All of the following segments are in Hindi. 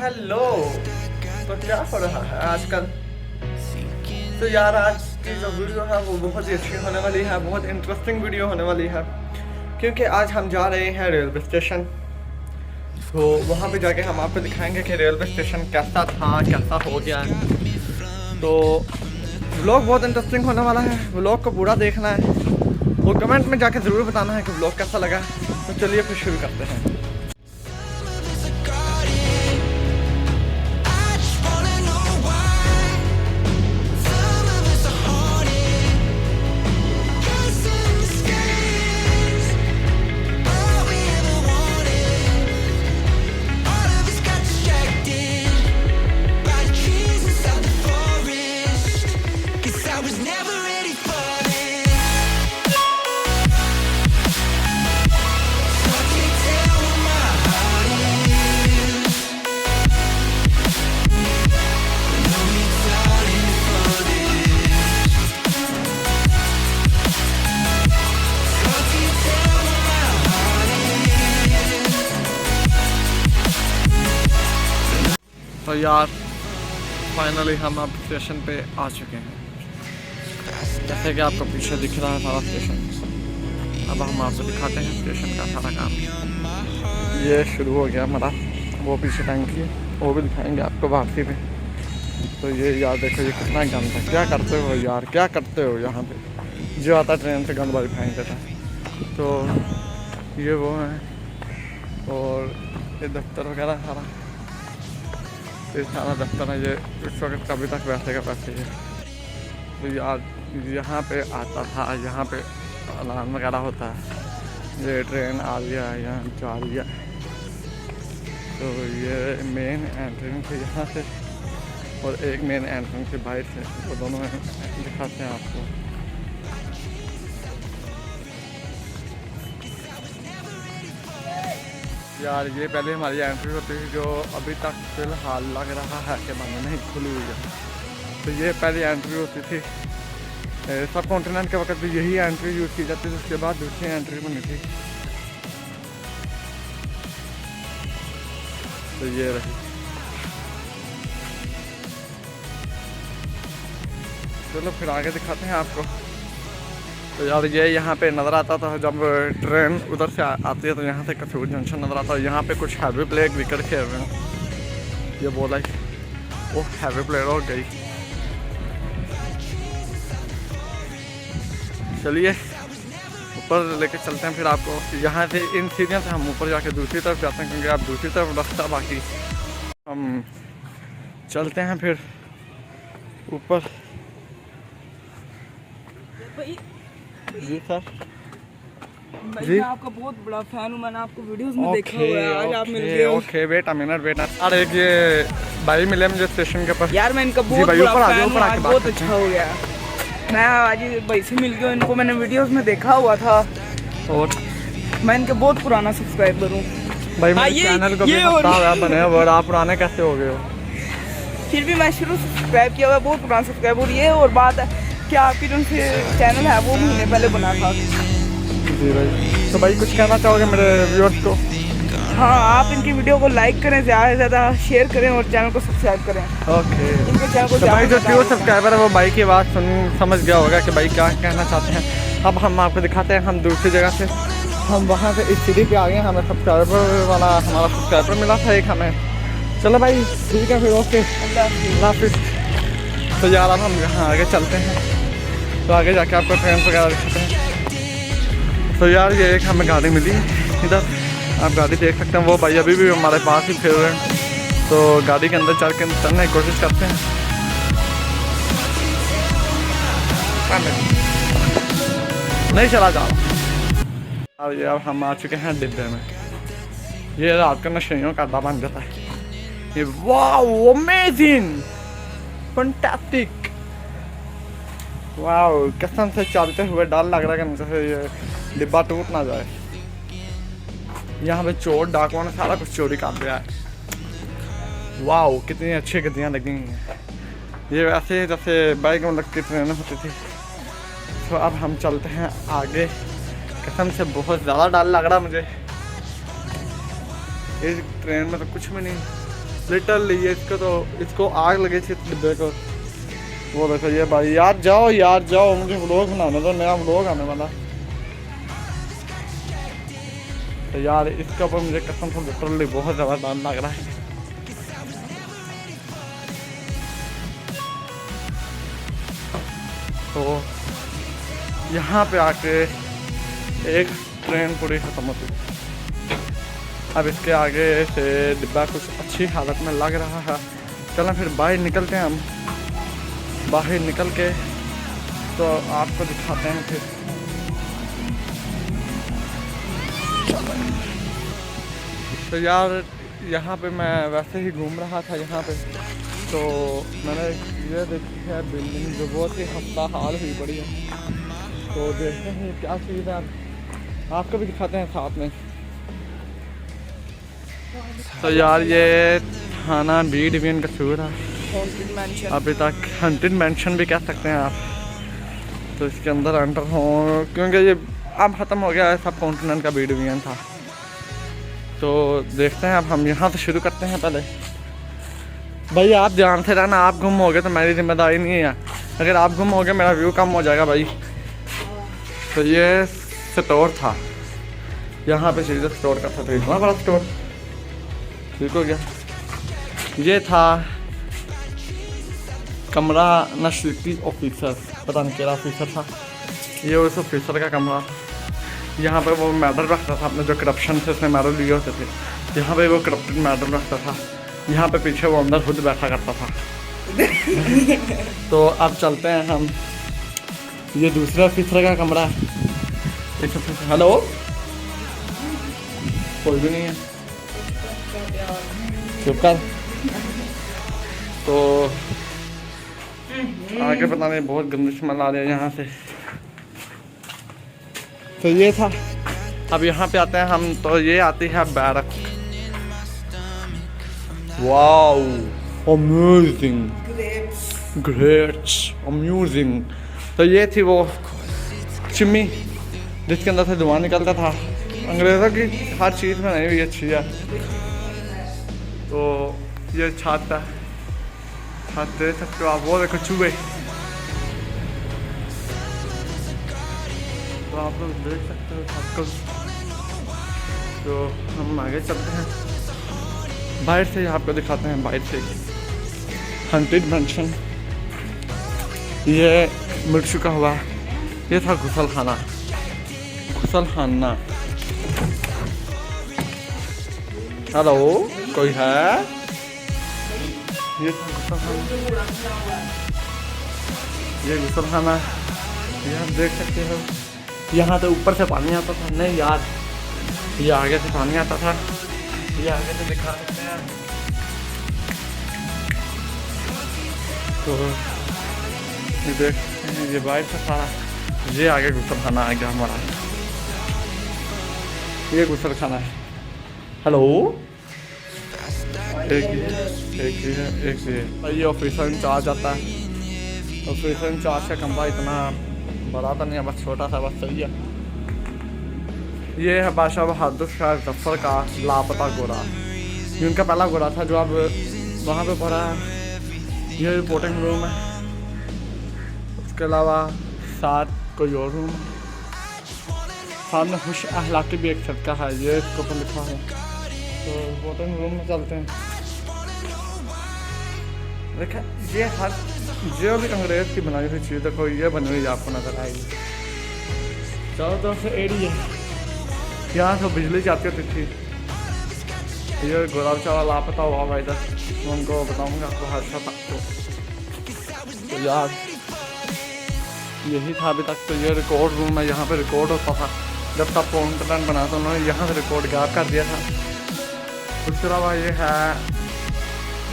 हेलो। तो क्या हो रहा है आजकल? तो यार आज की जो वीडियो है वो बहुत ही अच्छी होने वाली है, बहुत इंटरेस्टिंग वीडियो होने वाली है, क्योंकि आज हम जा रहे हैं रेलवे स्टेशन। तो वहाँ पे जाके हम आपको दिखाएंगे कि रेलवे स्टेशन कैसा था, कैसा हो गया। तो व्लॉग बहुत इंटरेस्टिंग होने वाला है, व्लॉग को पूरा देखना है और कमेंट में जाके ज़रूर बताना है कि व्लॉग कैसा लगा। तो चलिए फिर शुरू करते हैं। तो यार फाइनली हम अब स्टेशन पे आ चुके हैं। जैसे कि आपको पीछे दिख रहा है सारा स्टेशन। अब हम आपको दिखाते हैं स्टेशन का सारा काम। ये शुरू हो गया हमारा, वो पीछे टैंकी है, वो भी दिखाएंगे आपको वापसी में। तो ये यार देखो ये कितना गंद है, क्या करते हो यार, क्या करते हो यहाँ पे। जो आता ट्रेन से गंद बारी फेंक देता है। तो ये वो है और ये दफ्तर वगैरह सारा, ये सारा दफ्तर है। ये इस वक्त कभी तक वैसे का वैसे है। तो यार यहाँ पे आता था, यहाँ पे अलार्म वगैरह होता है। ये ट्रेन आ गया है, यहाँ जा रही है। तो ये मेन एंट्रेंस है यहाँ से, और एक मेन एंट्रेंस है बाहर से। वो दोनों दिखाते हैं आपको। यार ये पहले हमारी एंट्री होती थी, जो अभी तक फिलहाल लग रहा है कि बंद नहीं, खुली हुई है। तो ये पहली एंट्री होती थी, सब कॉन्टिनेंट के वक्त भी यही एंट्री यूज़ की जाती थी। उसके बाद दूसरी एंट्री बनी थी। तो ये रही। चलो फिर आगे दिखाते हैं आपको। तो यार ये यहाँ पे नज़र आता था जब ट्रेन उधर से आती है, तो यहाँ से कसूर जंक्शन नज़र आता है। यहाँ पे कुछ हैवी प्लेट विकेट खेल रहे हैं। ये बोला ही वो हैवी प्लेट हो गई। चलिए ऊपर लेके चलते हैं फिर आपको। यहाँ से इन सीढ़ियों से हम ऊपर जाके दूसरी तरफ जाते हैं, क्योंकि आप दूसरी तरफ रास्ता बाकी। हम चलते हैं फिर ऊपर। जी सर, मैं आपका बहुत बड़ा फैन हूँ, मैंने आपको वीडियोस में देखा हुआ है। आज आप मिल गए। Okay wait a minute. अरे ये भाई मिले मुझे स्टेशन के पास। यार मैं इनका बहुत बड़ा फैन हूँ, आज बहुत अच्छा हो गया। मैं आज भाई से मिल गया, इनको मैंने वीडियोस में देखा हुआ था और मैं इनके बहुत पुराना सब्सक्राइबर हूँ भाई। मेरे चैनल को भी पता है बने हो, और आप पुराने कैसे हो गए हो? फिर भी मैं शुरू से सब्सक्राइब किया हुआ, बहुत पुराना सब्सक्राइबर। ये और बात है कि आपकी जो चैनल है वो महीने पहले बना था। जी भाई। तो भाई कुछ कहना चाहोगे मेरे व्यूअर्स को? हाँ, आप इनकी वीडियो को लाइक करें, ज़्यादा से ज़्यादा शेयर करें और चैनल को सब्सक्राइब करें। ओके। इनके चैनल को तो भाई जो प्योर सब्सक्राइबर है वो भाई की बात समझ गया होगा कि भाई क्या कहना चाहते हैं। अब हम आपको दिखाते हैं, हम दूसरी जगह से, हम वहाँ से इस सीढ़ी पे आ गए। हमें सब्सक्राइबर वाला हमारा सब्सक्राइबर मिला था एक हमें। चलो भाई ठीक है फिर, ओके अल्लाह हाफिज़। तो यार अब हम यहाँ आगे चलते हैं, तो आगे जाके आपको ट्रेन वगैरह दिखाते हैं। तो यार ये एक हमें गाड़ी मिली इधर, आप गाड़ी देख सकते हैं। वो भाई अभी भी हमारे पास ही फिर रहे हैं। तो गाड़ी के अंदर चलने की कोशिश करते हैं। नहीं चला जाओ। और ये अब हम आ चुके हैं डिब्बे में। ये रात का नशेइयों का अड्डा बन जाता है। ये वाओ अमेजिंग फैंटास्टिक, वाओ कसम से चलते हुए डर लग रहा है कि नीचे से ये डिब्बा टूट ना जाए। यहाँ पे चोर डाकुओं ने सारा कुछ चोरी कर दिया है। वाओ कितनी अच्छी गद्दियाँ लगी हैं। ये वैसे जैसे बाइक में लगती ट्रेनें होती थी। तो अब हम चलते हैं आगे। कसम से बहुत ज़्यादा डर लग रहा मुझे। इस ट्रेन में तो कुछ भी नहीं, लिटरली ये इसको आग लगी थी डिब्बे को। वो देखो ये भाई, यार जाओ मुझे व्लॉग बनाने दो, नया व्लॉग आने वाला। तो यार इसके ऊपर मुझे कसम से लिटरली बहुत ज़्यादा डर लग रहा है। तो यहाँ पे आके एक ट्रेन पूरी ख़त्म होती है। अब इसके आगे से डिब्बा कुछ अच्छी हालत में लग रहा है। चलो फिर बाहर निकलते हैं हम। बाहर निकल के तो आपको दिखाते हैं फिर। तो यार यहाँ पे मैं वैसे ही घूम रहा था यहाँ पे, तो मैंने ये देखी है बिल्डिंग जो बहुत ही खस्ता हाल हुई पड़ी है। तो देखते हैं क्या चीज़ है, आपको भी दिखाते हैं साथ में। तो यार ये थाना बी डिवीजन का शूर है। अभी तक हंटेड मैंशन भी कह सकते हैं आप। तो इसके अंदर एंटर हो, क्योंकि ये अब ख़त्म हो गया है, सब कॉन्टिनेंट का बी डिवीजन था। तो देखते हैं अब हम यहाँ से शुरू करते हैं। पहले भाई आप जानते रहना, आप गुम हो गए तो मेरी जिम्मेदारी नहीं है। अगर आप गुम हो गए मेरा व्यू कम हो जाएगा भाई। तो ये स्टोर था, यहाँ पे चीज़ें स्टोर करता था, इतना बड़ा स्टोर। ठीक हो गया। ये था कमरा नशरीकी ऑफिसर, पता नहीं क्या ऑफिसर था ये, उस ऑफिसर का कमरा था। यहाँ पे वो मेडल रखता था अपने, जो करप्शन थे उसने मेडल लिए होते थे। यहाँ पे वो करप्टेड मेडल रखता था। यहाँ पे पीछे वो अंदर खुद बैठा करता था। तो अब चलते हैं हम, ये दूसरा ऑफिसर का कमरा है। हेलो, कोई भी नहीं है, चुप कर। तो आगे पता नहीं, बहुत गंदी स्मेल आ रही है यहाँ से। तो ये था। अब यहाँ पे आते हैं हम, तो ये आती है barrack. Wow, amazing, great, amusing. तो ये थी वो चिम्नी जिसके अंदर से धुआं निकलता था। अंग्रेज़ों की हर चीज़ में नहीं हुई अच्छी है। तो ये छत है, छत देख सकते हो आप, वो देखो चूहे। तो आप लोग देख सकते हो छत को। तो हम आगे चलते हैं, बाहर से आपको दिखाते हैं, बाहर से हंटेड मैंशन। ये मिट चुका हुआ, ये था गुसल खाना। हेलो, कोई है? ये था गुसल खाना, ये गुसल खाना। ये आप देख सकते हो, यहाँ तो ऊपर से पानी आता था। नहीं यार, ये आगे से पानी आता था। ये आगे से दिखा सकते हैं। तो ये देख सकते हैं, ये बाहर से सारा, ये आगे गुसल खाना आ गया हमारा। ये गुसल खाना है। हेलो, एक ये ऑफिसर इंचार्ज आता है। ऑफिसर इंचार्ज का कमरा इतना बड़ा तो नहीं है, बस छोटा सा, बस सही है। ये है बादशाह बहादुर शाह जफर का लापता घोड़ा। ये उनका पहला घोड़ा था जो अब वहाँ पे पड़ा है। ये रिपोर्टिंग रूम है। उसके अलावा साथ कोई और रूम, सामने खुश अहलाकी भी एक छत का है, ये इसके ऊपर लिखा है। तो रिपोर्टिंग रूम में चलते हैं। देखा, ये हर जो भी अंग्रेज़ की बनाई हुई चीज़ देखो, ये बनी हुई आपको नज़र आएगी। चारों तरफ से एरिया, यहाँ से बिजली जाती होती थी। ये गोरा बेचारा लापता हुआ भाई इधर, मैं उनको बताऊँगा आपको हर तो यार यही था अभी तक। तो ये रिकॉर्ड रूम है, यहाँ पे रिकॉर्ड होता था। जब तक कॉन्टेंट बना था उन्होंने यहाँ से रिकॉर्ड गायब कर दिया था। उसके अलावा ये है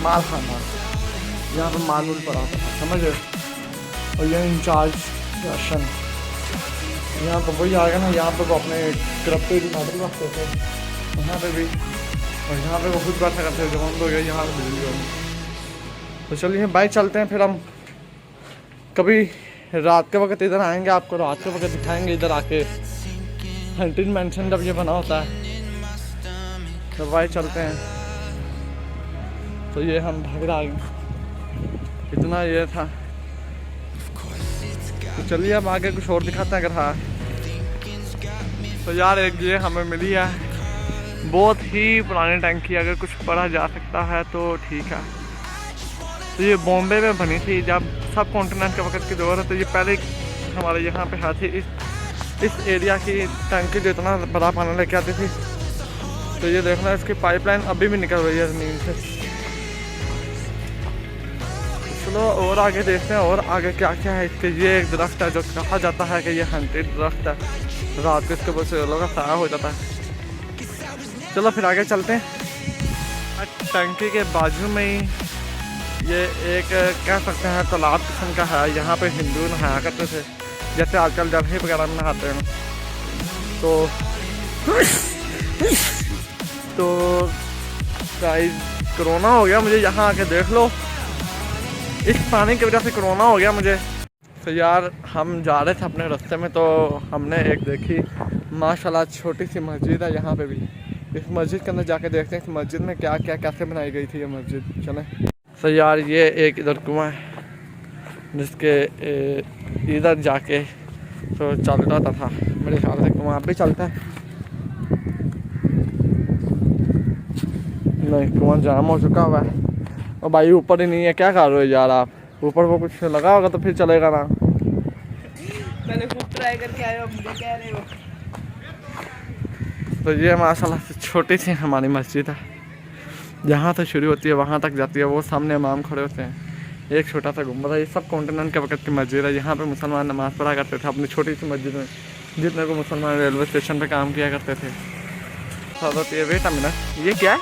माल खाना, यहाँ पर मालूल पड़ा था, समझ। और ये इंचार्ज राशन, यहाँ पर वही आ गया ना, यहाँ पर वो अपने करप्टेड मॉडल रखते थे यहाँ पे भी। और यहाँ पे वो खुद बैठा करते थे, जब हम लोग यहाँ पर बिजली होगी। तो चलिए बाइक चलते हैं। फिर हम कभी रात के वक्त इधर आएंगे, आपको रात के वक्त दिखाएंगे इधर आके हंटेड मैंशन जब ये बना होता है। तो बाइक चलते हैं। तो ये हम भाग आ गए, इतना ये था। तो चलिए अब आगे कुछ और दिखाते हैं अगर हाँ। तो यार एक ये हमें मिली है, बहुत ही पुरानी टंकी, अगर कुछ पढ़ा जा सकता है तो ठीक है। तो ये बॉम्बे में बनी थी जब सब कॉन्टिनेंट के वक्त की दौर है। तो ये पहले हमारे यहाँ पे है थी इस एरिया की टंकी जो इतना बड़ा पानी लेके आती थी। तो ये देखना इसकी पाइपलाइन अभी भी निकल रही है ज़मीन से। चलो और आगे देखते हैं और आगे क्या क्या है इसके। ये एक दरख्त है जो कहा जाता है कि ये हंटेड दरख्त है, रात को इसके ऊपर से लोगों का साया हो जाता है। चलो फिर आगे चलते हैं। टंकी के बाजू में ही ये एक कह सकते हैं तालाब किस्म का है। यहाँ पे हिंदू नहाया करते थे, जैसे आजकल दरही वगैरह में नहाते हैं। तो गाइस कोरोना हो गया मुझे, यहाँ आके देख लो, इस पानी की वजह से कोरोना हो गया मुझे। तो यार हम जा रहे थे अपने रास्ते में, तो हमने एक देखी माशाल्लाह छोटी सी मस्जिद है यहाँ पे भी। इस मस्जिद के अंदर जाके देखते हैं इस मस्जिद में क्या क्या कैसे बनाई गई थी ये मस्जिद। चलें। तो यार ये एक इधर कुआं है जिसके इधर जाके तो चल रहा था, मेरे ख्याल से कुआं भी चलता है। नहीं, कुआं जाम हो चुका हुआ है। और भाई ऊपर ही नहीं है, क्या कर रहे हो यार आप? ऊपर वो कुछ लगा होगा तो फिर चलेगा ना। पहले खूब ट्राई करके आए हो, अब भी कह रहे हो। तो ये माशाल्लाह से छोटी सी हमारी मस्जिद है, जहाँ से शुरू होती है वहाँ तक जाती है। वो सामने इमाम खड़े होते हैं, एक छोटा सा गुम्बद है। ये सब कॉन्टिनेंट के वक्त की मस्जिद है। यहाँ पे मुसलमान नमाज़ पढ़ा करते थे अपनी छोटी सी मस्जिद में, जितने को मुसलमान रेलवे स्टेशन पे काम किया करते थे। तो ये वेट अ मिनट, ये क्या है?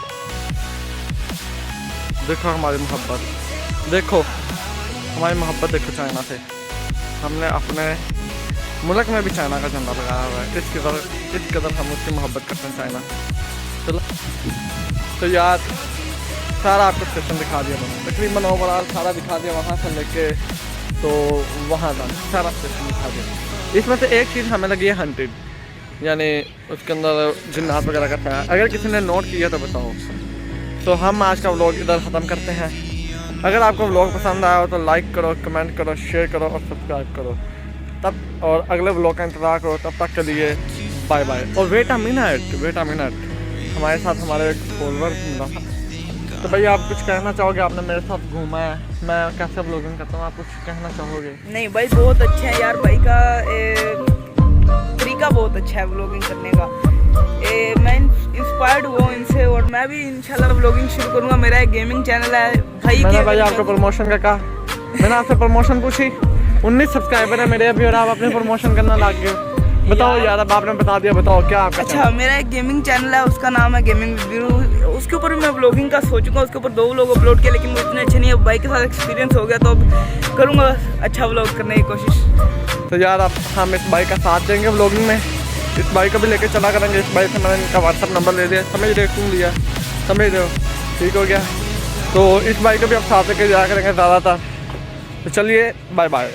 देखो हमारी मोहब्बत, देखो हमारी मोहब्बत, देखो चाइना से। हमने अपने मुल्क में भी चाइना का झंडा लगाया हुआ है। इस कदर हम उसकी मोहब्बत करते हैं चाइना। चलो तो यार सारा आपको स्टेशन दिखा दिया मैंने, तकरीबन ओवरऑल सारा दिखा दिया, वहाँ से लेके तो वहाँ तक सारा स्टेशन दिखा दिया। इसमें से एक चीज़ हमें लगी है हंटेड, यानी उसके अंदर जिन्नात वगैरह का है। अगर किसी ने नोट किया तो बताओ। तो हम आज का व्लॉग इधर ख़त्म करते हैं। अगर आपको व्लॉग पसंद आया हो तो लाइक करो, कमेंट करो, शेयर करो और सब्सक्राइब करो तब, और अगले व्लॉग का इंतज़ार करो। तब तक के लिए बाय बाय। और वेट अ मिनट, हमारे साथ हमारे एक फॉलोवर मिला था। तो भाई आप कुछ कहना चाहोगे? आपने मेरे साथ घूमा है, मैं कैसे व्लॉगिंग करता हूँ, आप कुछ कहना चाहोगे? नहीं भाई बहुत अच्छा है यार, भाई का तरीका बहुत अच्छा है व्लॉगिंग करने का। मैं इंस्पायर्ड हुआ इनसे और मैं भी इंशाल्लाह व्लॉगिंग शुरू करूँगा। मेरा एक गेमिंग चैनल है भाई। मैंने भाई आपको प्रमोशन का कहा, मैंने आपसे प्रमोशन पूछी। 19 सब्सक्राइबर है मेरे अभी और आप अपने प्रमोशन करना लग गए। बताओ यार, अब आपने बता दिया, बताओ क्या आपका? अच्छा, मेरा एक गेमिंग चैनल है, उसका नाम है गेमिंग रिव्यू। उसके ऊपर भी मैं व्लॉगिंग का सोचूंगा। उसके ऊपर 2 व्लॉग अपलोड किए, लेकिन वो इतने अच्छे नहीं है। बाइक के साथ एक्सपीरियंस हो गया तो अब करूँगा अच्छा व्लॉग करने की कोशिश। तो यार अब हम इस बाइक का साथ देंगे व्लॉगिंग में, इस बाइक को भी लेके चला करेंगे। इस बाइक से मैंने इनका व्हाट्सअप नंबर ले लिया, समझ रहे हो, लिया, समझ रहे हो, ठीक हो गया। तो इस बाइक को भी अब साथ लेके जाया करेंगे ज़्यादातर। तो चलिए बाय बाय।